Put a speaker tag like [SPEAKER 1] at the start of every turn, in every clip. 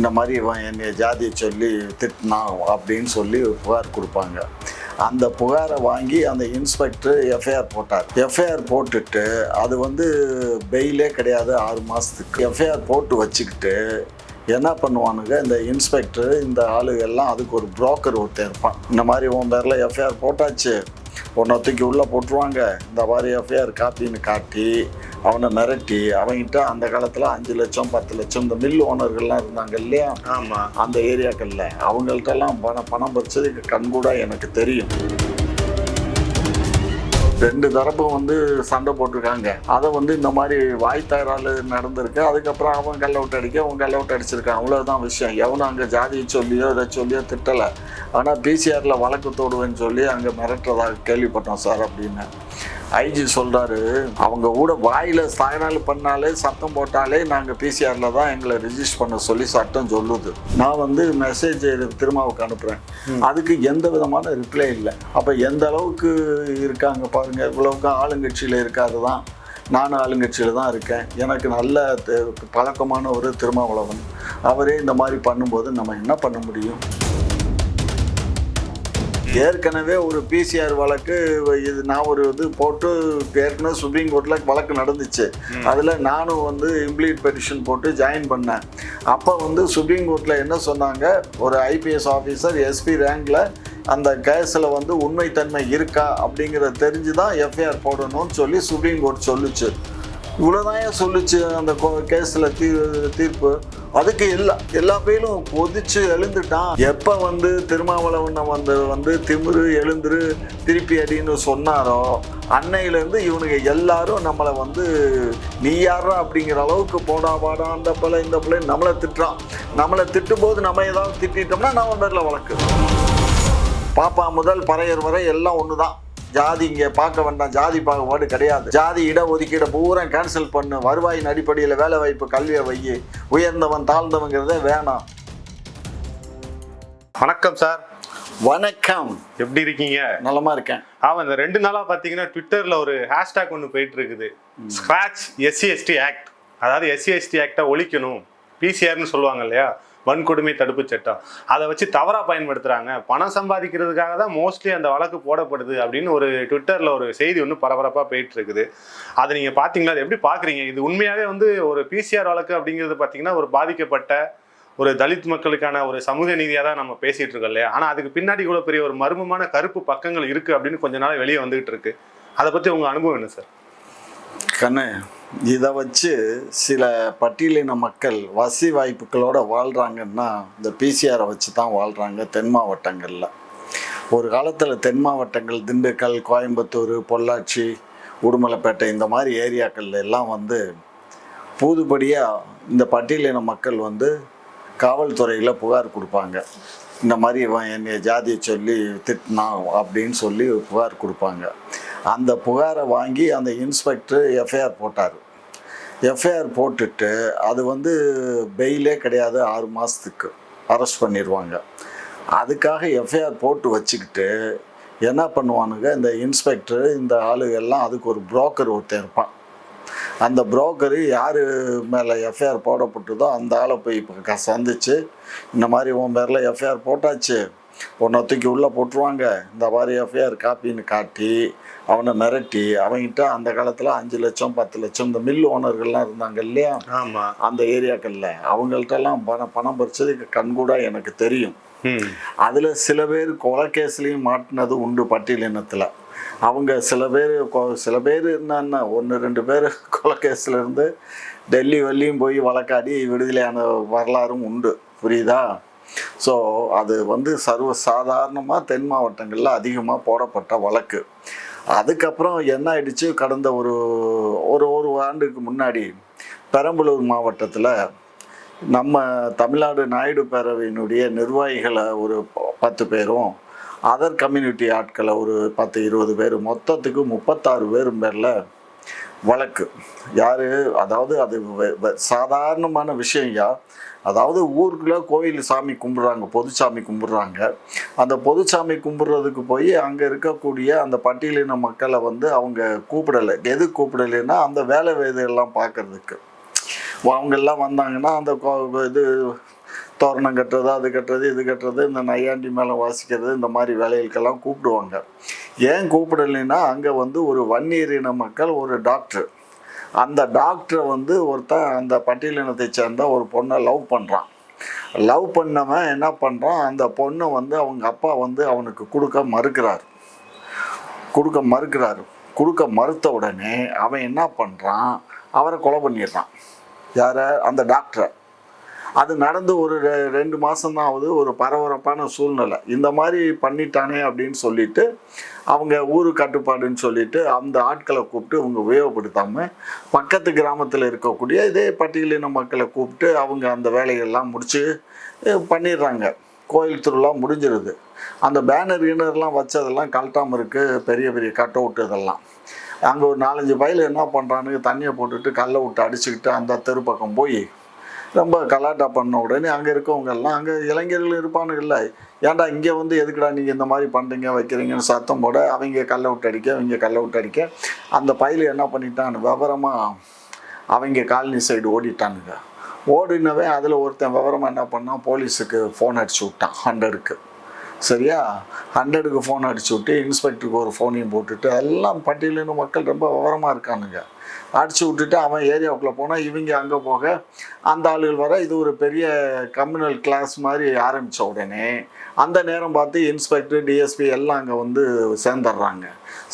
[SPEAKER 1] இந்த மாதிரி இவன் என்னை ஜாதியை சொல்லி திட்டினான் அப்படின்னு சொல்லி புகார் கொடுப்பாங்க. அந்த புகாரை வாங்கி அந்த இன்ஸ்பெக்டர் எஃப்ஐஆர் போட்டார். எஃப்ஐஆர் போட்டுட்டு அது பெயிலே கிடையாது 6 மாதத்துக்கு. எஃப்ஐஆர் போட்டு வச்சுக்கிட்டு என்ன பண்ணுவானுங்க, இந்த இன்ஸ்பெக்டர் இந்த ஆளுகெல்லாம் அதுக்கு ஒரு புரோக்கர் ஒருத்தர் இருப்பான். இந்த மாதிரி உன் பேரில் எஃப்ஐஆர் போட்டாச்சு, உன்னை தூக்கி உள்ளே போட்டுருவாங்க, இந்த மாதிரி எஃப்ஐஆர் காப்பின்னு காட்டி அவனை மிரட்டி அவங்ககிட்ட அந்த காலத்தில் 5 லட்சம் 10 லட்சம் இந்த மில் ஓனர்கள்லாம் இருந்தாங்க இல்லையா,
[SPEAKER 2] ஆமாம்,
[SPEAKER 1] அந்த ஏரியாக்களில் அவங்கள்ட்டெல்லாம் பணம் பறிச்சது கண்கூட எனக்கு தெரியும். 2 தரப்பும் சண்டை போட்டிருக்காங்க. அதை இந்த மாதிரி வாய் தகராறு நடந்திருக்கு. அதுக்கப்புறம் அவன் கல் அவுட் அடிக்க அவன் கல் அவுட் அடிச்சிருக்கான். அவ்வளோதான் விஷயம். எவனும் அங்கே ஜாதியை சொல்லியோ இதை சொல்லியோ திட்டலை. ஆனால் பிசிஆரில் வழக்கு தோடுவேன்னு சொல்லி அங்கே மிரட்டுறதாக கேள்விப்பட்டோம் சார் அப்படின்னு ஐஜி சொல்கிறாரு. அவங்க கூட வாயில் சாயனால் பண்ணாலே சத்தம் போட்டாலே நாங்கள் பிசிஆரில் தான் எங்களை ரிஜிஸ்டர் பண்ண சொல்லி சட்டம் சொல்லுது. நான் மெசேஜ் திருமாவுக்கு அனுப்புகிறேன், அதுக்கு எந்த விதமான ரிப்ளை இல்லை. அப்போ எந்த அளவுக்கு இருக்காங்க பாருங்கள். இவ்வளவுக்கு ஆளுங்கட்சியில் இருக்காது தான், நானும் ஆளுங்கட்சியில் தான் இருக்கேன். எனக்கு நல்ல பழக்கமான ஒரு திருமாவளவன் அவரே இந்த மாதிரி பண்ணும்போது நம்ம என்ன பண்ண முடியும்? ஏற்கனவே ஒரு பிசிஆர் வழக்கு இது நான் ஒரு போட்டு ஏற்கனவே சுப்ரீம் கோர்ட்டில் வழக்கு நடந்துச்சு. அதில் நானும் இம்ப்ளீட் பெட்டிஷன் போட்டு ஜாயின் பண்ணேன். அப்போ சுப்ரீம் கோர்ட்டில் என்ன சொன்னாங்க, ஒரு ஐபிஎஸ் ஆஃபீஸர் எஸ்பி ரேங்கில் அந்த கேஸில் உண்மைத்தன்மை இருக்கா அப்படிங்கிறத தெரிஞ்சு தான் எஃப்ஐஆர் போடணும்னு சொல்லி சுப்ரீம் கோர்ட் சொல்லுச்சு. இவ்வளோதான் சொல்லுச்சு அந்த கேஸில் தீர்ப்பு. அதுக்கு எல்லா பேரும் கொதிச்சு எழுந்துட்டான். எப்போ திருமாவளவனை திமிரு எழுந்துரு திருப்பி அடின்னு சொன்னாரோ அன்னையிலேருந்து இவனுங்க எல்லாரும் நம்மளை நீ யாரா அப்படிங்கிற அளவுக்கு போடா பாடா அந்த பிள்ளை இந்த பிள்ளை நம்மளை திட்டுறான். நம்மளை திட்டும்போது நம்ம ஏதாவது திட்டோம்னா நம்ம பேரில் வழக்கு. பாப்பா முதல் பறையர் வரை எல்லாம் ஒன்று தான். ஜாதி இங்கே பார்க்க வேண்டாம், ஜாதி பாகுபாடு கிடையாது. ஜாதி இடஒதுக்கீடை பூரா கேன்சல் பண்ணு, வருவாயின் அடிப்படையில் வேலை வாய்ப்பு கல்வியை வை, உயர்ந்தவன் தாழ்ந்தவங்கிறதே வேணாம்.
[SPEAKER 2] வணக்கம் சார்.
[SPEAKER 1] வணக்கம்,
[SPEAKER 2] எப்படி இருக்கீங்க?
[SPEAKER 1] நலமா இருக்கேன்.
[SPEAKER 2] ஆமாம், இந்த 2 நாளாக பார்த்தீங்கன்னா ட்விட்டரில் ஒரு ஹேஷ்டாக் ஒன்று போயிட்டு இருக்குது, ஸ்க்ராட்ச் SC/ST ஆக்ட். அதாவது SC/ST ஆக்டை ஒழிக்கணும், பிசிஆர்னு சொல்லுவாங்க இல்லையா, வன்கொடுமை தடுப்பு சட்டம். அதை வச்சு தவறாக பயன்படுத்துகிறாங்க, பணம் சம்பாதிக்கிறதுக்காக தான் மோஸ்ட்லி அந்த வழக்கு போடப்படுது அப்படின்னு ஒரு ட்விட்டரில் ஒரு செய்தி ஒன்று பரபரப்பாக போயிட்டு இருக்குது. அதை நீங்கள் பார்த்தீங்களா? அது எப்படி பார்க்குறீங்க? இது உண்மையாகவே ஒரு பிசிஆர் வழக்கு அப்படிங்கிறது பார்த்தீங்கன்னா ஒரு பாதிக்கப்பட்ட ஒரு தலித் மக்களுக்கான ஒரு சமூக நீதியாக தான் நம்ம பேசிகிட்டு இருக்கோம் இல்லையா? ஆனால் அதுக்கு பின்னாடி இவ்வளோ பெரிய ஒரு மர்மமான கருப்பு பக்கங்கள் இருக்குது அப்படின்னு கொஞ்ச நாள் வெளியே வந்துகிட்டு இருக்கு. அதை பற்றி உங்கள் அனுபவம் என்ன சார்?
[SPEAKER 1] கண்ணு, இதை வச்சு சில பட்டியலின மக்கள் வசதி வாய்ப்புகளோடு வாழ்கிறாங்கன்னா இந்த பிசிஆரை வச்சு தான் வாழ்கிறாங்க. தென் மாவட்டங்களில் ஒரு காலத்தில் தென் மாவட்டங்கள் திண்டுக்கல், கோயம்புத்தூர், பொள்ளாச்சி, உடுமலைப்பேட்டை இந்த மாதிரி ஏரியாக்கள் எல்லாம் புதுபடியாக இந்த பட்டியலின மக்கள் காவல்துறையில் புகார் கொடுப்பாங்க. இந்த மாதிரி இவன் என்னை ஜாதியை சொல்லி திட்டினான் அப்படின்னு சொல்லி புகார் கொடுப்பாங்க. அந்த புகாரை வாங்கி அந்த இன்ஸ்பெக்டர் எஃப்ஐஆர் போட்டார். எஃப்ஐஆர் போட்டுட்டு அது பெயிலே கிடையாது 6 மாதத்துக்கு அரெஸ்ட் பண்ணிடுவாங்க. அதுக்காக எஃப்ஐஆர் போட்டு வச்சுக்கிட்டு என்ன பண்ணுவானுங்க, இந்த இன்ஸ்பெக்டர் இந்த ஆளுகெல்லாம் அதுக்கு ஒரு புரோக்கர் ஒருத்தர் இருப்பான். அந்த புரோக்கரு யார் மேலே எஃப்ஐஆர் போடப்பட்டதோ அந்த ஆளை போய் இப்போ சந்திச்சு இந்த மாதிரி உன் பேரில் எஃப்ஐஆர் போட்டாச்சு, உன்னை தூக்கி உள்ளே போட்டுருவாங்க, இந்த மாதிரி எஃப்ஐஆர் காப்பின்னு காட்டி அவனை மிரட்டி அவங்ககிட்ட அந்த காலத்தில் 5 லட்சம் 10 லட்சம் இந்த மில் ஓனர்கள்லாம் இருந்தாங்க இல்லையா,
[SPEAKER 2] ஆமாம்,
[SPEAKER 1] அந்த ஏரியாக்களில் அவங்கள்ட்டெல்லாம் பணம் பறிச்சது கண்கூட எனக்கு தெரியும். அதில் சில பேர் கொலை கேஸ்லேயும் மாட்டினது உண்டு பட்டியலினத்தில். அவங்க சில பேர் என்னன்னா 1-2 பேர் கொலை கேஸ்லேருந்து டெல்லி வரையும் போய் வழக்காடி விடுதலையான வரலாறும் உண்டு, புரியுதா? ஸோ அது சர்வசாதாரணமாக தென் மாவட்டங்களில் அதிகமாக போடப்பட்ட வழக்கு. அதுக்கப்புறம் என்ன ஆயிடுச்சு, கடந்த ஒரு ஆண்டுக்கு முன்னாடி பெரம்பலூர் மாவட்டத்தில் நம்ம தமிழ்நாடு நாயுடு பேரவையினுடைய நிர்வாகிகளை ஒரு 10 பேரும் அதர் கம்யூனிட்டி ஆட்களை ஒரு 10-20 பேர், மொத்தத்துக்கு 36 பேரில் வழக்கு. யார்? அதாவது அது சாதாரணமான விஷயம். அதாவது ஊருக்குள்ளே கோயில் சாமி கும்பிட்றாங்க, பொதுச்சாமி கும்பிட்றாங்க. அந்த பொதுச்சாமி கும்பிட்றதுக்கு போய் அங்கே இருக்கக்கூடிய அந்த பட்டியலின மக்களை அவங்க கூப்பிடலை. எது கூப்பிடலைன்னா அந்த வேலை வேதையெல்லாம் பார்க்குறதுக்கு. அவங்கெல்லாம் வந்தாங்கன்னா அந்த இது தோரணம் கட்டுறது, அது கட்டுறது, இது கட்டுறது, இந்த நையாண்டி மேலே வாசிக்கிறது, இந்த மாதிரி வேலைகளுக்கெல்லாம் கூப்பிடுவாங்க. ஏன் கூப்பிடலைன்னா அங்கே வந்து ஒரு வன்னியரின மக்கள் ஒரு டாக்டர், அந்த டாக்டரை வந்து ஒருத்தன் அந்த பட்டியலினத்தை சேர்ந்த ஒரு பொண்ணை லவ் பண்ணுறான். லவ் பண்ணவன் என்ன பண்ணுறான், அந்த பொண்ணை வந்து அவங்க அப்பா வந்து அவனுக்கு கொடுக்க மறுக்கிறாரு. கொடுக்க மறுத்த உடனே அவன் என்ன பண்ணுறான், அவரை கொலை பண்ணிடுறான். யாரை? அந்த டாக்டரை. அது நடந்து ஒரு 2 மாதம்தான் ஆகுது. ஒரு பரபரப்பான சூழ்நிலை. இந்த மாதிரி பண்ணிட்டானே அப்படின்னு சொல்லிட்டு அவங்க ஊரு கட்டுப்பாடுன்னு சொல்லிட்டு அந்த ஆட்களை கூப்பிட்டு அவங்க உபயோகப்படுத்தாமல் பக்கத்து கிராமத்தில் இருக்கக்கூடிய இதே பட்டியலின மக்களை கூப்பிட்டு அவங்க அந்த வேலைகள்லாம் முடித்து பண்ணிடுறாங்க. கோயில் திருவிழா முடிஞ்சிருது. அந்த பேனர் கீனர்லாம் வச்சதெல்லாம் கழட்டாமல் இருக்குது. பெரிய பெரிய கட் அவுட் இதெல்லாம். அங்கே ஒரு 4-5 பையில என்ன பண்ணுறானுங்க, தண்ணியை போட்டுட்டு கல்லை விட்டு அடிச்சுக்கிட்டு அந்த தெரு பக்கம் போய் ரொம்ப கலாட்டா பண்ண உடனே அங்கே இருக்கவங்க எல்லாம், அங்கே இளைஞர்கள் இருப்பானுங்கள்ல, ஏன்டா இங்கே வந்து எதுக்குடா நீங்கள் இந்த மாதிரி பண்ணுறீங்க வைக்கிறீங்கன்னு சத்தம் போட அவங்க கல்லை விட்டு அடிக்க அந்த பையில என்ன பண்ணிட்டான்னு விவரமாக அவங்க காலனி சைடு ஓடிட்டானுங்க. ஓடினவே அதில் ஒருத்தன் விவரமாக என்ன பண்ணான், போலீஸுக்கு ஃபோன் அடிச்சு விட்டான். 100க்கு. சரியா? 100க்கு ஃபோன் அடிச்சு விட்டு இன்ஸ்பெக்டருக்கு ஒரு ஃபோனையும் போட்டுட்டு எல்லாம் பட்டியலின மக்கள் ரொம்ப விவரமாக இருக்கானுங்க. அடிச்சு விட்டுட்டு அவன் ஏரியாவுக்குள்ளே போனால் இவங்க அங்கே போக அந்த ஆளுகள் வர இது ஒரு பெரிய கம்யூனல் கிளாஸ் மாதிரி ஆரம்பித்த உடனே அந்த நேரம் பார்த்து இன்ஸ்பெக்டர், டிஎஸ்பி எல்லாம் அங்கே வந்து சேர்ந்துடுறாங்க.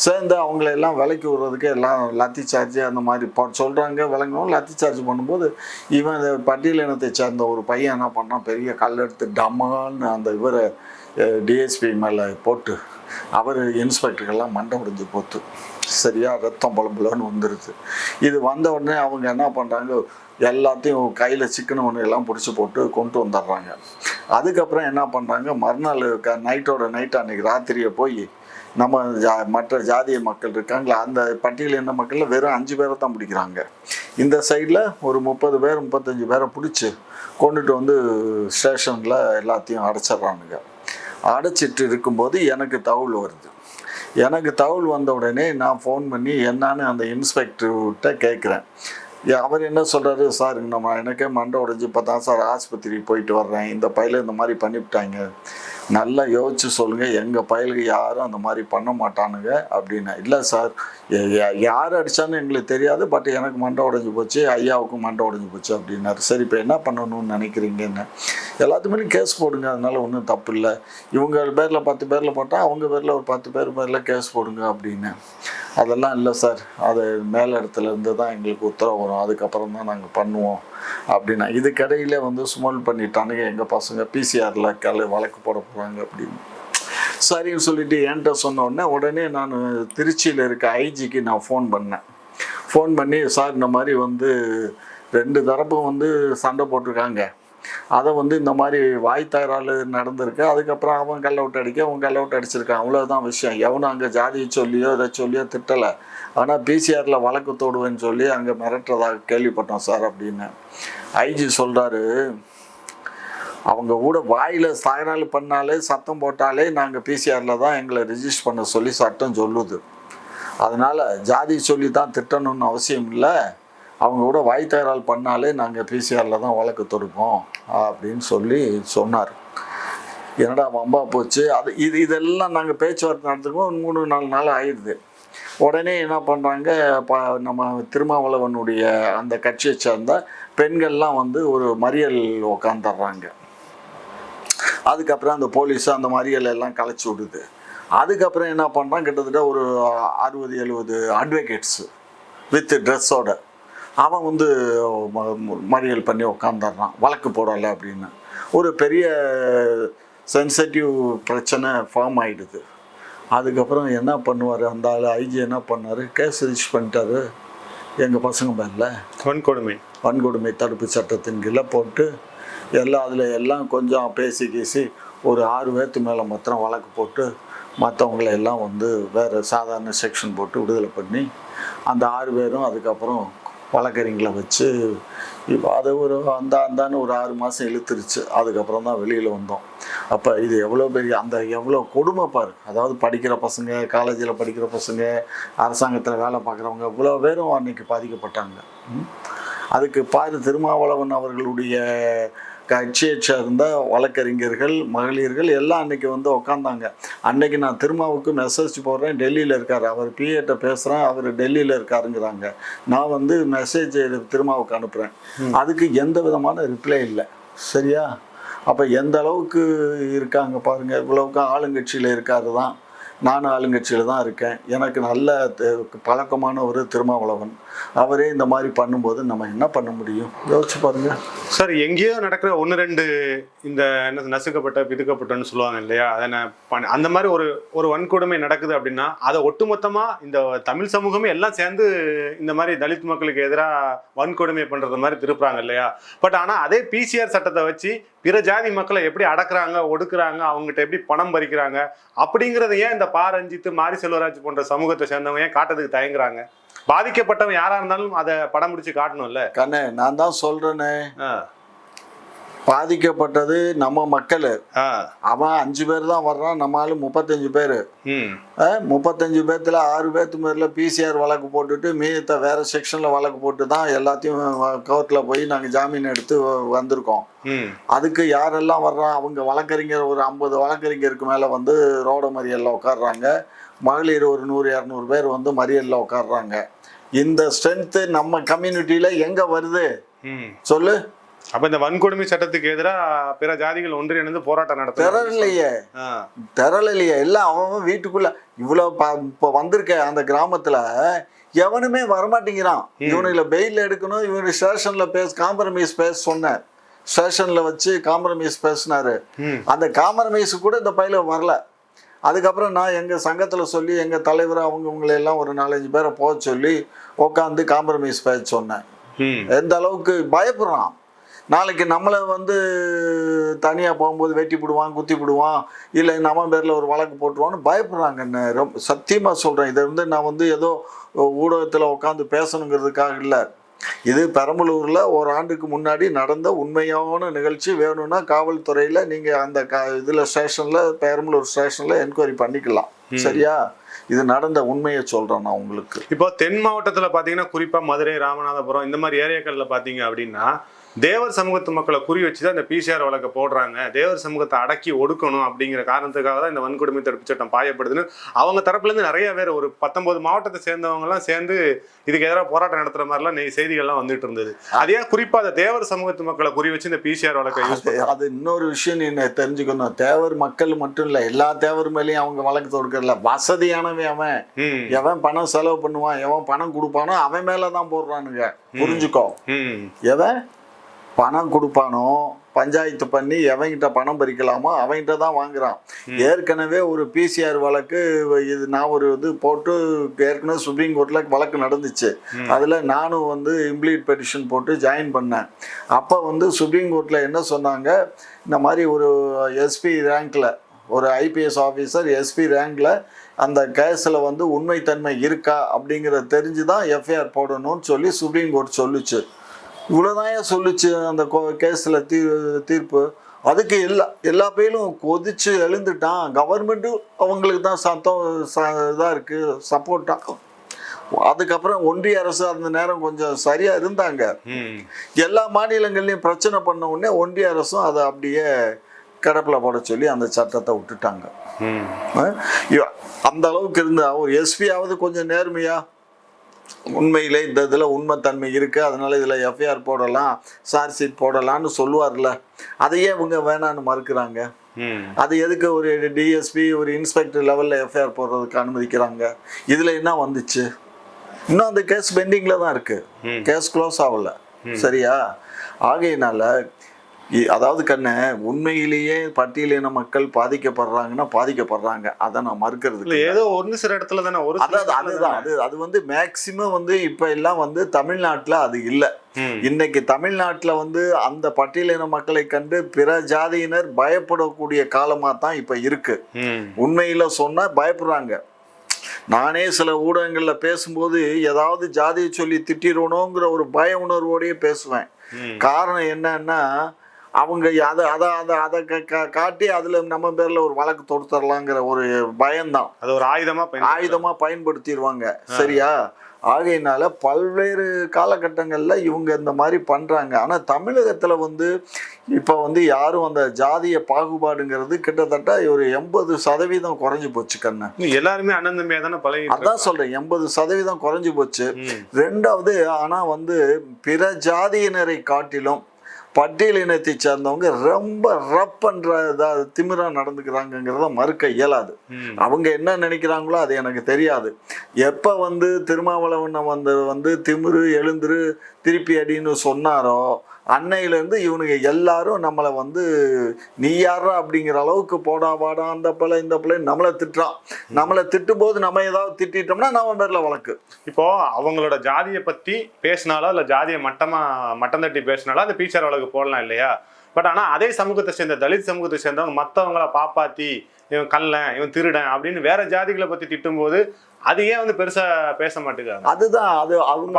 [SPEAKER 1] சேர்ந்து அவங்களெல்லாம் விலைக்கு விடுறதுக்கு எல்லாம் லத்தி சார்ஜ் அந்த மாதிரி சொல்கிறாங்க. விளங்கணும் லத்தி சார்ஜ் பண்ணும்போது இவன் பட்டியலினத்தை சேர்ந்த ஒரு பையன் என்ன பண்ணான், பெரிய கல் எடுத்து டம்மான்னு அந்த இவரை டிஎஸ்பி மேலே போட்டு அவர் இன்ஸ்பெக்டருக்கெல்லாம் மண்டை உடைஞ்சு போத்து. சரியா? ரத்தம் புலம்புலன்னு வந்துடுது. இது வந்த உடனே அவங்க என்ன பண்ணுறாங்க, எல்லாத்தையும் கையில் சிக்கன ஒன்று எல்லாம் பிடிச்சி போட்டு கொண்டு வந்துடுறாங்க. அதுக்கப்புறம் என்ன பண்ணுறாங்க, மறுநாள் நைட்டோட நைட்டு அன்றைக்கி ராத்திரியை போய் நம்ம மற்ற ஜாதிய மக்கள் இருக்காங்களா அந்த பட்டியலின மக்களில் வெறும் 5 பேரை தான் பிடிக்கிறாங்க. இந்த சைடில் ஒரு 30 பேர் 35 பேரை பிடிச்சி கொண்டுட்டு வந்து ஸ்டேஷனில் எல்லாத்தையும் அடைச்சிட்றானுங்க. அடைச்சிட்டு இருக்கும்போது எனக்கு தகவல் வருது. எனக்கு தகவல் வந்த உடனே நான் ஃபோன் பண்ணி என்னான்னு அந்த இன்ஸ்பெக்டர்கிட்ட கேட்குறேன். அவர் என்ன சொல்கிறாரு, சார் எனக்கே மண்டை உடைஞ்சு இப்போ தான் சார் ஆஸ்பத்திரிக்கு போயிட்டு வர்றேன், இந்த பையில இந்த மாதிரி பண்ணிவிட்டாங்க, நல்லா யோசிச்சு சொல்லுங்கள், எங்கள் பையலுக்கு யாரும் அந்த மாதிரி பண்ண மாட்டானுங்க அப்படின்னா. இல்லை சார், யார் அடித்தான்னு எங்களுக்கு தெரியாது, பட் எனக்கு மண்டை உடைஞ்சு போச்சு, ஐயாவுக்கும் மண்டை உடைஞ்சு போச்சு அப்படின்னாரு. சரி, இப்போ என்ன பண்ணணும்னு நினைக்கிறீங்கன்னு. எல்லாத்துக்குமே கேஸ் போடுங்க, அதனால ஒன்றும் தப்பு இல்லை, இவங்க பேரில் 10 பேரில் போட்டால் அவங்க பேரில் ஒரு 10 பேரில் கேஸ் போடுங்க அப்படின்னு. அதெல்லாம் இல்லை சார், அது மேல் இடத்துலேருந்து தான் எங்களுக்கு உத்தரவு வரும், அதுக்கப்புறம் தான் நாங்கள் பண்ணுவோம் அப்படின்னா. இதுக்கடையில் வந்து சுமல் பண்ணிட்டானுங்க எங்கள் பசங்க, பிசிஆரில் வழக்கு போட போகிறாங்க அப்படின்னு. சரின்னு சொல்லிட்டு என்கிட்ட சொன்ன உடனே நான் திருச்சியில் இருக்க ஐஜிக்கு நான் ஃபோன் பண்ணி, சார் இந்த மாதிரி வந்து 2 தரப்பும் வந்து சண்டை போட்டிருக்காங்க, அதை வந்து இந்த மாதிரி வாய் தகராறு நடந்திருக்கு, அதுக்கப்புறம் அவன் கல்லை விட்டு அடிக்க அவன் கல்லை விட்டு அடிச்சிருக்கான், அவ்வளோதான் விஷயம், எவனும் அங்கே ஜாதியை சொல்லியோ இதை சொல்லியோ திட்டலை, ஆனால் பிசிஆரில் வழக்கு தோடுவேன்னு சொல்லி அங்கே மிரட்டுறதாக கேள்விப்பட்டோம் சார் அப்படின்னு. ஐஜி சொல்கிறாரு, அவங்க கூட வாயில் தகராறு பண்ணாலே சத்தம் போட்டாலே நாங்கள் பிசிஆரில் தான் எங்களை ரிஜிஸ்டர் பண்ண சொல்லி சட்டம் சொல்லுது, அதனால் ஜாதி சொல்லி தான் திட்டணும்னு அவசியம் இல்லை, அவங்க கூட வாய் தகராறு பண்ணாலே நாங்கள் பிசிஆரில் தான் வழக்கு தொடுப்போம் அப்படின்னு சொல்லி சொன்னார். என்னடா வம்பா போச்சு. இதெல்லாம் நாங்கள் பேச்சுவார்த்தை நடத்துக்கோம் 3-4 நாள் ஆயிடுது. உடனே என்ன பண்ணுறாங்க, நம்ம திருமாவளவனுடைய அந்த கட்சியை சேர்ந்த பெண்கள்லாம் வந்து ஒரு மறியல் உக்காந்துடுறாங்க. அதுக்கப்புறம் அந்த போலீஸு அந்த மறியல் எல்லாம் கலைச்சி விடுது. அதுக்கப்புறம் என்ன பண்ணுறான், கிட்டத்தட்ட ஒரு 60-70 அட்வொகேட்ஸு வித் ட்ரெஸ்ஸோட அவன் வந்து மறியல் பண்ணி உக்காந்துடுறான், வழக்கு போடலை அப்படின்னு. ஒரு பெரிய சென்சிட்டிவ் பிரச்சனை ஃபார்ம் ஆகிடுது. அதுக்கப்புறம் என்ன பண்ணுவார் அந்த ஆள், ஐஜி என்ன பண்ணார், கேஸ் ரிஜிஸ்டர் பண்ணிட்டாரு எங்கள் பசங்க மேலே வன்கொடுமை தடுப்பு சட்டத்தின் கீழே போட்டு எல்லாம் கொஞ்சம் பேசி ஒரு 6 பேர்த்து மேலே மாத்திரம் வழக்கு போட்டு மற்றவங்களை எல்லாம் வந்து வேறு சாதாரண செக்ஷன் போட்டு விடுதலை பண்ணி அந்த 6 பேரும் அதுக்கப்புறம் வழக்கறிஞர்களை வச்சு இப்போ அது அந்தான்னு ஒரு 6 மாதம் இழுத்துருச்சு. அதுக்கப்புறம் தான் வெளியில் வந்தோம். அப்போ இது எவ்வளோ பெரிய எவ்வளோ கொடுமை பாரு. அதாவது படிக்கிற பசங்க, காலேஜில் படிக்கிற பசங்க, அரசாங்கத்தில் வேலை பார்க்குறவங்க இவ்வளோ பேரும் அன்றைக்கி பாதிக்கப்பட்டாங்க. அதுக்கு பாரு திருமாவளவன் அவர்களுடைய கட்சியை சேர்ந்த வழக்கறிஞர்கள், மகளிர்கள் எல்லாம் அன்னைக்கு வந்து உட்காந்தாங்க. அன்னைக்கு நான் திருமாவுக்கு மெசேஜ் போடுறேன், டெல்லியில் இருக்கார், அவர் பிஏட்ட பேசுகிறேன், அவர் டெல்லியில் இருக்காருங்கிறாங்க. நான் வந்து மெசேஜ் திருமாவுக்கு அனுப்புகிறேன், அதுக்கு எந்த விதமான ரிப்ளை இல்லை. சரியா? அப்போ எந்த அளவுக்கு இருக்காங்க பாருங்கள். இவ்வளவுக்கு ஆளுங்கட்சியில் இருக்காரு தான், நானும் ஆளுங்கட்சியில் தான் இருக்கேன். எனக்கு நல்ல பழக்கமான ஒரு திருமாவளவன், அவரே இந்த மாதிரி பண்ணும்போது நம்ம என்ன பண்ண முடியும்? யோசிச்சு பாருங்க
[SPEAKER 2] சார். எங்கேயோ நடக்கிற ஒன்று ரெண்டு இந்த என்ன நசுக்கப்பட்ட பிதுக்கப்பட்டன்னு சொல்லுவாங்க இல்லையா, அதை அந்த மாதிரி ஒரு வன்கொடுமை நடக்குது அப்படின்னா அதை ஒட்டுமொத்தமாக இந்த தமிழ் சமூகமே எல்லாம் சேர்ந்து இந்த மாதிரி தலித் மக்களுக்கு எதிராக வன்கொடுமை பண்ணுறது மாதிரி திருப்புறாங்க இல்லையா. பட் ஆனால் அதே பிசிஆர் சட்டத்தை வச்சு பிற ஜாதி மக்களை எப்படி அடக்குறாங்க, ஒடுக்குறாங்க, அவங்ககிட்ட எப்படி பணம் பறிக்கிறாங்க அப்படிங்கிறத ஏன் இந்த பா. ரஞ்சித், மாரி செல்வராஜ் போன்ற சமூகத்தை சேர்ந்தவங்க ஏன் காட்டுறதுக்கு தயங்குறாங்க? பாதிக்கப்பட்டவன் யாரா இருந்தாலும் அதை படம் முடிச்சு காட்டணும்ல.
[SPEAKER 1] கண்ணே, நான் தான் சொல்றேனே, பாதிக்கப்பட்டது நம்ம மக்கள். அவன் 5 பேர் தான் வர்றான், நம்மளால 35 பேர். 35 பேர்த்துல 6 பேர்த்து மேல பிசிஆர் வழக்கு போட்டுட்டு மீதத்தை வேற செக்ஷன்ல வழக்கு போட்டு தான் எல்லாத்தையும் கோர்ட்ல போய் நாங்கள் ஜாமீன் எடுத்து வந்திருக்கோம். அதுக்கு யாரெல்லாம் வர்றான், அவங்க வழக்கறிஞர் ஒரு 50 வழக்கறிஞருக்கு மேல வந்து ரோட மறியல்ல உட்காடுறாங்க. மகளிர் ஒரு 100-200 பேர் வந்து மறியல்ல உட்காடுறாங்க. இந்த ஸ்ட்ரென்த்து நம்ம கம்யூனிட்டியில எங்க வருது சொல்லு?
[SPEAKER 2] அப்ப இந்த வன்கொடுமை சட்டத்துக்கு எதிராக பிற ஜாதிகள் ஒன்றிணைந்து போராட்டம்
[SPEAKER 1] திரளலையே. எல்லாம் அவன் வீட்டுக்குள்ள இவ்வளவு இப்ப வந்திருக்க அந்த கிராமத்துல எவனுமே வரமாட்டேங்கிறான். இவனுல பெயில் எடுக்கணும், இவனு ஸ்டேஷன்ல காம்ப்ரமைஸ் பேச சொன்னார், ஸ்டேஷன்ல வச்சு காம்ப்ரமைஸ் பேசினாரு. அந்த காம்ப்ரமைஸ் கூட இந்த பையில வரல. அதுக்கப்புறம் நான் எங்கள் சங்கத்தில் சொல்லி எங்கள் தலைவர் அவங்கவுங்களெல்லாம் ஒரு 4-5 பேரை போக சொல்லி உட்காந்து காம்ப்ரமைஸ் பேச சொன்னேன். எந்த அளவுக்கு பயப்படுறான், நாளைக்கு நம்மளை வந்து தனியாக போகும்போது வெட்டி விடுவான், குத்தி விடுவான், இல்லை நம்ம பேரில் ஒரு வழக்கு போட்டுருவான்னு பயப்படுறாங்கன்னு ரொம்ப சத்தியமாக சொல்கிறேன். இதை வந்து நான் வந்து ஏதோ ஊடகத்தில் உட்காந்து பேசணுங்கிறதுக்காக இல்லை. இது பெரம்பலூரில் ஒரு ஆண்டுக்கு முன்னாடி நடந்த உண்மையான நிகழ்ச்சி. வேணும்னா காவல்துறையில் நீங்கள் அந்த இதில் ஸ்டேஷனில், பெரம்பலூர் ஸ்டேஷனில் என்கொயரி பண்ணிக்கலாம். சரியா? இது நடந்த உண்மையை சொல்கிறேன் நான் உங்களுக்கு.
[SPEAKER 2] இப்போ தென் மாவட்டத்தில் பார்த்தீங்கன்னா, குறிப்பாக மதுரை, ராமநாதபுரம் இந்த மாதிரி ஏரியாக்களில் பார்த்தீங்க அப்படின்னா தேவர் சமூகத்து மக்களை குறி வச்சுதான் இந்த பிசிஆர் வழக்கை போடுறாங்க. தேவர் சமூகத்தை அடக்கி ஒடுக்கணும் அப்படிங்கிற காரணத்துக்காக தான் இந்த வன்கொடுமை தடுப்பு சட்டம் பாயப்படுதுன்னு அவங்க தரப்புல இருந்து நிறைய பேர், ஒரு 19 மாவட்டத்தை சேர்ந்தவங்க எல்லாம் சேர்ந்து இதுக்கு எதிராக போராட்டம் நடத்துற மாதிரிலாம் செய்திகள்லாம் வந்துட்டு இருந்தது. அதே குறிப்பா அந்த தேவர் சமூகத்து மக்களை குறி வச்சு இந்த பிசிஆர் வழக்கை
[SPEAKER 1] அது இன்னொரு விஷயம் நீ தெரிஞ்சுக்கணும். தேவர் மக்கள் மட்டும் இல்ல, எல்லா தேவர் மேலேயும் அவங்க வழக்கு தொடுக்கல. வசதியானவன் அவன், எவன் பணம் செலவு பண்ணுவான், எவன் பணம் கொடுப்பானோ அவன் மேலதான் போடுறானுங்க. புரிஞ்சுக்கோ. எவன் பணம் கொடுப்பானோ, பஞ்சாயத்து பண்ணி எவங்கிட்ட பணம் பறிக்கலாமோ அவங்கிட்ட தான் வாங்குறான். ஏற்கனவே ஒரு பிசிஆர் வழக்கு இது நான் ஒரு இது போட்டு ஏற்கனவே சுப்ரீம் கோர்ட்ல வழக்கு நடந்துச்சு. அதில் நானும் வந்து இம்ப்ளீட் பெட்டிஷன் போட்டு ஜாயின் பண்ணேன். அப்போ வந்து சுப்ரீம் கோர்ட்டில் என்ன சொன்னாங்க, இந்த மாதிரி ஒரு எஸ்பி ரேங்கில் ஒரு ஐபிஎஸ் ஆஃபீஸர் எஸ்பி ரேங்கில் அந்த கேஸில் வந்து உண்மைத்தன்மை இருக்கா அப்படிங்கிறத தெரிஞ்சு தான் எஃப்ஐஆர் போடணும்னு சொல்லி சுப்ரீம் கோர்ட் சொல்லுச்சு. இவ்வளோதான் சொல்லுச்சு அந்த கேஸில் தீர்ப்பு. அதுக்கு எல்லா பேரும் கொதிச்சு எழுந்துட்டான். கவர்மெண்ட்டும் அவங்களுக்கு தான் இதாக இருக்குது, சப்போர்ட்டாக. அதுக்கப்புறம் ஒன்றிய அரசு அந்த நேரம் கொஞ்சம் சரியா இருந்தாங்க. எல்லா மாநிலங்கள்லையும் பிரச்சனை பண்ண உடனே ஒன்றிய அரசும் அதை அப்படியே கிடப்பில் போட சொல்லி அந்த சட்டத்தை விட்டுட்டாங்க. அந்த அளவுக்கு இருந்தா ஒரு எஸ்பியாவது கொஞ்சம் நேர்மையா உண்மையிலே இந்த இதில் உண்மைத்தன்மை இருக்குது, அதனால இதில் எஃப்ஐஆர் போடலாம், சார்ஜ் ஷீட் போடலான்னு சொல்லுவார்ல, அதையே இவங்க வேணான்னு மறுக்கிறாங்க. அது எதுக்கு ஒரு டிஎஸ்பி ஒரு இன்ஸ்பெக்டர் லெவலில் எஃப்ஐஆர் போடுறதுக்கு அனுமதிக்கிறாங்க? இதில் என்ன வந்துச்சு? இன்னும் அந்த கேஸ் பெண்டிங்கில் தான் இருக்குது, கேஸ் க்ளோஸ் ஆகலை. சரியா? ஆகையினால அதாவது கண்ணு, உண்மையிலேயே பட்டியலின மக்கள் பாதிக்கப்படுறாங்கன்னா பாதிக்கப்படுறாங்க, அதை நான் மறுக்கிறது இல்லை.
[SPEAKER 2] ஏதோ ஒரு சில இடத்துல தானே ஒரு
[SPEAKER 1] அதுதான் அது வந்து மேக்சிமம் வந்து இப்ப எல்லாம் வந்து தமிழ்நாட்டுல அது இல்லை. இன்னைக்கு தமிழ்நாட்டுல வந்து அந்த பட்டியலின மக்களை கண்டு பிற ஜாதியினர் பயப்படக்கூடிய காலமா தான் இப்ப இருக்கு. உண்மையில சொன்னா பயப்படுறாங்க. நானே சில ஊடகங்கள்ல பேசும்போது ஏதாவது ஜாதியை சொல்லி திட்டிடணுங்கிற ஒரு பய உணர்வோடய பேசுவேன். காரணம் என்னன்னா, அவங்க அதை காட்டி அதுல நம்ம பேர்ல ஒரு வழக்கு தொடுத்துடலாங்கிற ஒரு பயம்தான்.
[SPEAKER 2] அது ஒரு ஆயுதமா
[SPEAKER 1] பயன்படுத்திடுவாங்க. சரியா? ஆகையினால பல்வேறு காலகட்டங்களில் இவங்க இந்த மாதிரி பண்ணுறாங்க. ஆனால் தமிழகத்தில் வந்து இப்போ வந்து யாரும் அந்த ஜாதிய பாகுபாடுங்கிறது கிட்டத்தட்ட ஒரு 80% குறைஞ்சி போச்சு கண்ணு.
[SPEAKER 2] எல்லாருமே அண்ணன் தம்பியா தானே பழகி.
[SPEAKER 1] அதான் சொல்றேன், 80% குறைஞ்சி போச்சு. ரெண்டாவது, ஆனால் வந்து பிற ஜாதியினரை காட்டிலும் பட்டியல் இனத்தை சேர்ந்தவங்க ரொம்ப ரப் பண்ற திமிரா நடந்துக்கிறாங்கிறத மறுக்க இயலாது. அவங்க என்ன நினைக்கிறாங்களோ அது எனக்கு தெரியாது. எப்ப வந்து திருமாவளவன் வந்து திமிரு எழுந்துரு திருப்பி அடின்னு சொன்னாரோ அன்னையிலேருந்து இவனுங்க எல்லாரும் நம்மளை வந்து நீ யாரா அப்படிங்கிற அளவுக்கு போடா வாடா அந்த பிள்ளை இந்த பிள்ளை நம்மளை திட்டுறான். நம்மளை திட்டும் போது நம்ம ஏதாவது திட்டோம்னா நம்ம பேர்ல வழக்கு.
[SPEAKER 2] இப்போ அவங்களோட ஜாதியை பத்தி பேசினாலோ இல்ல ஜாதியை மட்டம் தட்டி பேசினாலோ அந்த பிசிஆர் வழக்கு போடலாம் இல்லையா? பட் ஆனா அதே சமூகத்தை சேர்ந்த தலித் சமூகத்தை சேர்ந்தவங்க மற்றவங்களை பாப்பாத்தி இவன் கள்ளன் இவன் திருடன் அப்படின்னு வேற ஜாதிகளை பத்தி திட்டும் போது அது ஏன் வந்து பெருசா பேச மாட்டேங்கிறாங்க?
[SPEAKER 1] அதுதான் அது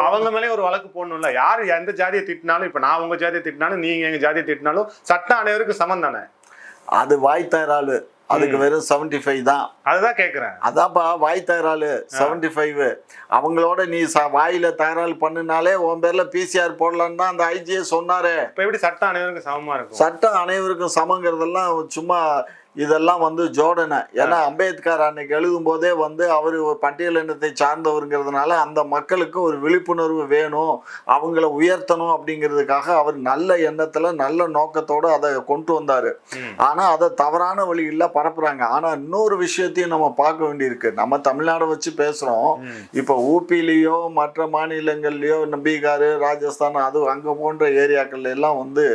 [SPEAKER 2] அவங்க மேலே ஒரு வழக்கு போடணும்ல. யாரு எந்த ஜாதியை திட்டினாலும், இப்ப நான் உங்க ஜாதியை திட்டினாலும் நீங்க எங்க ஜாதியை திட்டினாலும் சட்டம் அனைவருக்கும் சமம் தானே.
[SPEAKER 1] அது வாய் தயாராளு, அதுக்கு வெறும் 75 தான்.
[SPEAKER 2] அதுதான் கேட்கிறேன்.
[SPEAKER 1] அதான்ப்பா வாய் தயாராளு 75. அவங்களோட நீ வாயில தயாரால் பண்ணுனாலே உன் பேர்ல பிசிஆர் போடலான்னு தான் அந்த ஐஜிஏ சொன்னாரு.
[SPEAKER 2] இப்ப எப்படி சட்டம் அனைவருக்கும் சமமா இருக்கும்?
[SPEAKER 1] சட்டம் அனைவருக்கும் சமங்கிறதெல்லாம் சும்மா இதெல்லாம் வந்து ஜோடனை. ஏன்னா அம்பேத்கர் அன்னைக்கு எழுதும் போதே வந்து அவர் ஒரு பட்டியல் இனத்தை சார்ந்தவருங்கிறதுனால அந்த மக்களுக்கு ஒரு விழிப்புணர்வு வேணும், அவங்கள உயர்த்தணும் அப்படிங்கிறதுக்காக அவர் நல்ல எண்ணத்துல நல்ல நோக்கத்தோடு அதை கொண்டு வந்தாரு. ஆனா அதை தவறான வழியில் பரப்புறாங்க. ஆனா இன்னொரு விஷயத்தையும் நம்ம பார்க்க வேண்டியிருக்கு. நம்ம தமிழ்நாடை வச்சு பேசுறோம். இப்போ ஊபிலேயோ மற்ற மாநிலங்கள்லயோ பீகார் ராஜஸ்தான் அது அங்க போன்ற ஏரியாக்கள்ல எல்லாம் வந்து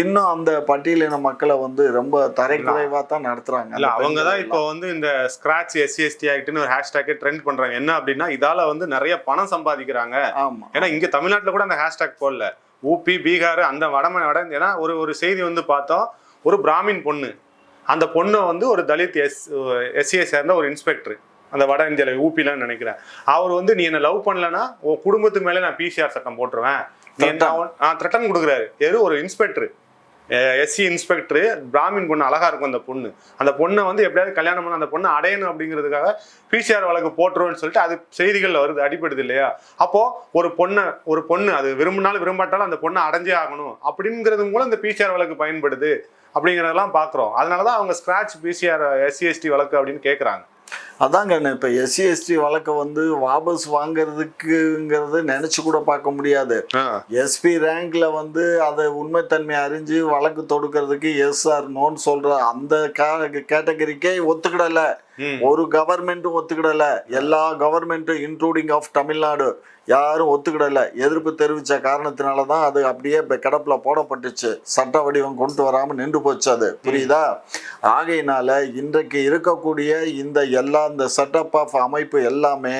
[SPEAKER 1] இன்னும் அந்த பட்டியலின மக்களை வந்து ரொம்ப தரைக்குறைவா தான் நடத்துறாங்க.
[SPEAKER 2] இல்ல அவங்கதான் இப்போ வந்து இந்த ஸ்கிராட்ச் எஸ்சி/எஸ்டி ஆக்ட்னு ஒரு ஹேஷ்டேக் ட்ரெண்ட் பண்றாங்க. என்ன அப்படின்னா இதால வந்து நிறைய பணம் சம்பாதிக்கிறாங்க. ஏன்னா இங்க தமிழ்நாட்டுல கூட அந்த ஹேஷ்டேக் போடல. ஊபி பீகார் அந்த வட ஏன்னா ஒரு செய்தி வந்து பார்த்தோம், ஒரு பிராமின் பொண்ணு, அந்த பொண்ணை வந்து ஒரு தலித் எஸ்சியை சேர்ந்த ஒரு இன்ஸ்பெக்டர் அந்த வட இந்தியாவில் ஊபிலான்னு நினைக்கிறேன். அவர் வந்து நீ என்ன லவ் பண்ணலன்னா உன் குடும்பத்து மேலே நான் பிசிஆர் சட்டம் போட்டுருவேன் த்ரெட்டன் கொடுக்குறாரு. ஒரு இன்ஸ்பெக்டர் எஸ்சி இன்ஸ்பெக்டர் பிராமின் பொண்ணு, அழகா இருக்கும் அந்த பொண்ணை வந்து எப்படியாவது கல்யாணம் பண்ண அந்த பொண்ணை அடையணும் அப்படிங்கிறதுக்காக பிசிஆர் வழக்கு போட்டுருவோன்னு சொல்லிட்டு அது செய்திகள்ல வருது, அடிப்படுது இல்லையா? அப்போ ஒரு பொண்ணு அது விரும்பினாலும் விரும்பாட்டாலும் அந்த பொண்ணை அடைஞ்சே ஆகணும் அப்படிங்கிறது மூலம் இந்த பிசிஆர் வழக்கு பயன்படுது அப்படிங்கிறதெல்லாம் பாக்குறோம். அதனாலதான் அவங்க ஸ்கிராட்ச் பிசிஆர் எஸ்சி/எஸ்டி வழக்கு அப்படின்னு கேட்கறாங்க.
[SPEAKER 1] அதாங்க இப்போ எஸ்சி/எஸ்டி வழக்கை வந்து வாபஸ் வாங்கிறதுக்குங்கிறது நினைச்சு கூட பார்க்க முடியாது. எஸ்பி ரேங்க்ல வந்து அதை உண்மைத்தன்மை அறிஞ்சு வழக்கு தொடுக்கிறதுக்கு எஸ்ஆர் நோன்னு சொல்ற அந்த கேட்டகரிக்கே ஒத்துக்கிடல. ஒரு கவர்மெண்ட்டும் ஒத்துக்கிடல. எல்லா கவர்மெண்ட்டும் இன்க்ளூடிங் ஆஃப் தமிழ்நாடு யாரும் ஒத்துக்கிடல. எதிர்ப்பு தெரிவித்த காரணத்தினாலதான் அது அப்படியே கிடப்பில் போடப்பட்டுச்சு. சட்ட வடிவம் கொண்டு வராமல் நின்று போச்சு. அது புரியுதா? ஆகையினால இன்றைக்கு இருக்கக்கூடிய இந்த செட்டப் ஆஃப் அமைப்பு எல்லாமே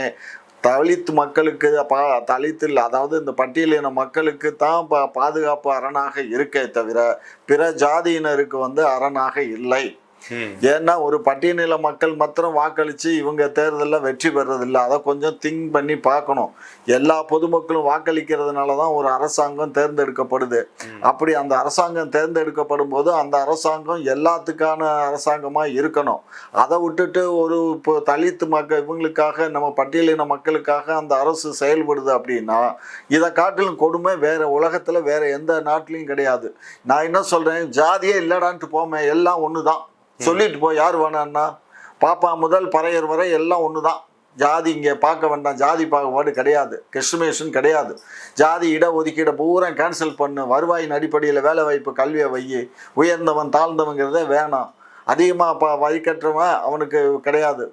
[SPEAKER 1] தலித் மக்களுக்கு தலித்தில் அதாவது இந்த பட்டியலின மக்களுக்கு தான் பாதுகாப்பு அரணாக இருக்கே தவிர பிற ஜாதியினருக்கு வந்து அரணாக இல்லை. ஏன்னா ஒரு பட்டியலின மக்கள் மாத்திரம் வாக்களிச்சு இவங்க தேர்தலில் வெற்றி பெறதில்லை. அதை கொஞ்சம் திங்க் பண்ணி பார்க்கணும். எல்லா பொதுமக்களும் வாக்களிக்கிறதுனாலதான் ஒரு அரசாங்கம் தேர்ந்தெடுக்கப்படுது. அப்படி அந்த அரசாங்கம் தேர்ந்தெடுக்கப்படும் போது அந்த அரசாங்கம் எல்லாத்துக்கான அரசாங்கமா இருக்கணும். அதை விட்டுட்டு ஒரு இப்போ தலித் மக்கள் இவங்களுக்காக நம்ம பட்டியலின மக்களுக்காக அந்த அரசு செயல்படுது அப்படின்னா இதை காட்டிலும் கொடுமை வேற உலகத்துல வேற எந்த நாட்டிலையும் கிடையாது. நான் என்ன சொல்றேன், ஜாதியே இல்லடான்ட்டு போமே, எல்லாம் ஒண்ணுதான் சொல்லிட்டு போ. யார் வேணான்னா பாப்பா முதல் பறையர் வரை எல்லாம் ஒண்ணுதான். ஜாதி இங்கே பார்க்க வேண்டாம், ஜாதி பாகுபாடு கிடையாது, டிஸ்கிரிமினேஷன் கிடையாது. ஜாதி இடஒதுக்கீடை பூரா கேன்சல் பண்ணு, வருவாயின் அடிப்படையில் வேலை வாய்ப்பு கல்வியை வை, உயர்ந்தவன் தாழ்ந்தவங்கிறதே வேணாம். அதிகமாக வரி கட்டுறவன் அவனுக்கு கிடையாது,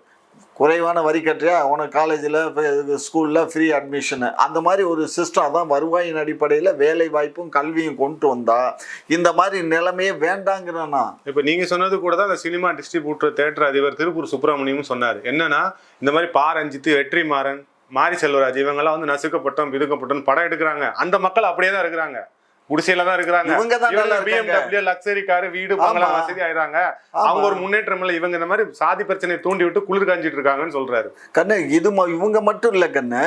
[SPEAKER 1] குறைவான வரி கட்டுறியா அவனுக்கு காலேஜில் ஸ்கூலில் ஃப்ரீ அட்மிஷனு. அந்த மாதிரி ஒரு சிஸ்டம் அதான் வருவாயின் அடிப்படையில் வேலை வாய்ப்பும் கல்வியும் கொண்டு வந்தா இந்த மாதிரி நிலைமையே வேண்டாங்கிறனா.
[SPEAKER 2] இப்போ நீங்கள் சொன்னது கூட தான் அந்த சினிமா டிஸ்ட்ரிபியூட்டர் தேட்டர் அதிபர் திருப்பூர் சுப்பிரமணியமும் சொன்னார். என்னன்னா இந்த மாதிரி பா ரஞ்சித், வெற்றிமாறன், மாரி செல்வராஜ் இவங்கெல்லாம் வந்து நசுக்கப்பட்டோம் பிதுக்கப்பட்டோம் படம் எடுக்கிறாங்க. அந்த மக்கள் அப்படியே தான் இருக்கிறாங்க, குடிசையில தான் இருக்கிறாங்க. BMW லக்ஸரி காரு வீடு பங்களா வசதி ஆயிடுறாங்க. அவங்க ஒரு முன்னேற்றம் இல்லை. இவங்க இந்த மாதிரி சாதி பிரச்சனையை தூண்டி விட்டு குளிர் காஞ்சிட்டு இருக்காங்கன்னு சொல்றாரு.
[SPEAKER 1] கண்ணு இது இவங்க மட்டும் இல்ல கண்ணு,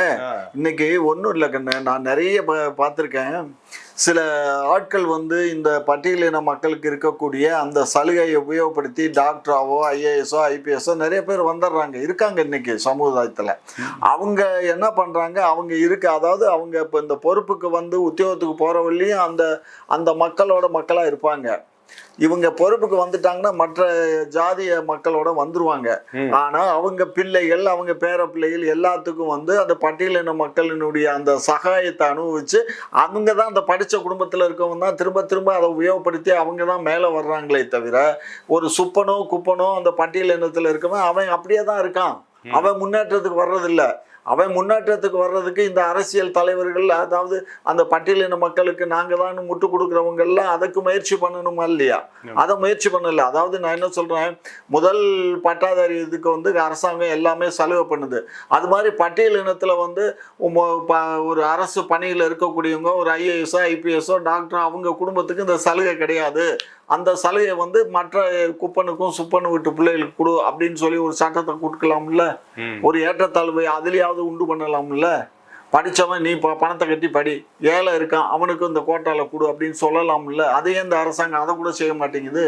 [SPEAKER 1] இன்னைக்கு ஒன்றும் இல்லை கண்ணு. நான் நிறைய பார்த்துருக்கேன். சில ஆட்கள் வந்து இந்த பட்டியலின மக்களுக்கு இருக்கக்கூடிய அந்த சலுகையை உபயோகப்படுத்தி டாக்டராவோ ஐஏஎஸோ ஐபிஎஸோ நிறைய பேர் வந்துடுறாங்க, இருக்காங்க இன்னைக்கு சமுதாயத்தில். அவங்க என்ன பண்ணுறாங்க, அவங்க அதாவது அவங்க இப்போ இந்த பொறுப்புக்கு வந்து உத்தியோகத்துக்கு போகிறவள்ளையும் அந்த மக்களோட மக்களாக இருப்பாங்க. இவங்க பொறுப்புக்கு வந்துட்டாங்கன்னா மற்ற ஜாதிய மக்களோட வந்துருவாங்க. ஆனா அவங்க பிள்ளைகள், அவங்க பேர பிள்ளைகள் எல்லாத்துக்கும் வந்து அந்த பட்டியலின மக்களினுடைய அந்த சகாயத்தை அனுபவிச்சு அவங்க தான் அந்த படித்த குடும்பத்தில் இருக்கவங்க தான் திரும்ப திரும்ப அதை உபயோகப்படுத்தி அவங்க தான் மேலே வர்றாங்களே தவிர, ஒரு சுப்பனோ குப்பனோ அந்த பட்டியலினத்தில் இருக்கவன் அவன் அப்படியே தான் இருக்கான். அவன் முன்னேற்றத்துக்கு வர்றதில்லை. அவன் முன்னேற்றத்துக்கு வர்றதுக்கு இந்த அரசியல் தலைவர்கள், அதாவது அந்த பட்டியலின மக்களுக்கு நாங்கள் தான் முட்டு கொடுக்குறவங்கெல்லாம் அதுக்கு முயற்சி பண்ணணுமா இல்லையா? அதை முயற்சி பண்ணல. அதாவது நான் என்ன சொல்கிறேன், முதல் பட்டாதாரி இதுக்கு வந்து அரசாங்கம் எல்லாமே சலுகை பண்ணுது. அது மாதிரி பட்டியலினத்தில் வந்து ஒரு அரசு பணியில் இருக்கக்கூடியவங்க, ஒரு ஐஏஎஸோ ஐபிஎஸோ டாக்டரோ அவங்க குடும்பத்துக்கு இந்த சலுகை கிடையாது. அந்த சலுகை வந்து மற்ற குப்பனுக்கும் சுப்பனு வீட்டு பிள்ளைகளுக்கு கொடு அப்படின்னு சொல்லி ஒரு சட்டத்தை கொடுக்கலாம்ல. ஒரு ஏற்றத்தாழ்வை அதுலயாவது உண்டு பண்ணலாம்ல. படித்தவன் நீ பணத்தை கட்டி படி, ஏழை இருக்கான் அவனுக்கு இந்த கோட்டால கொடு அப்படின்னு சொல்லலாம்ல. அதையே இந்த அரசாங்கம் அதை கூட செய்ய மாட்டேங்குது.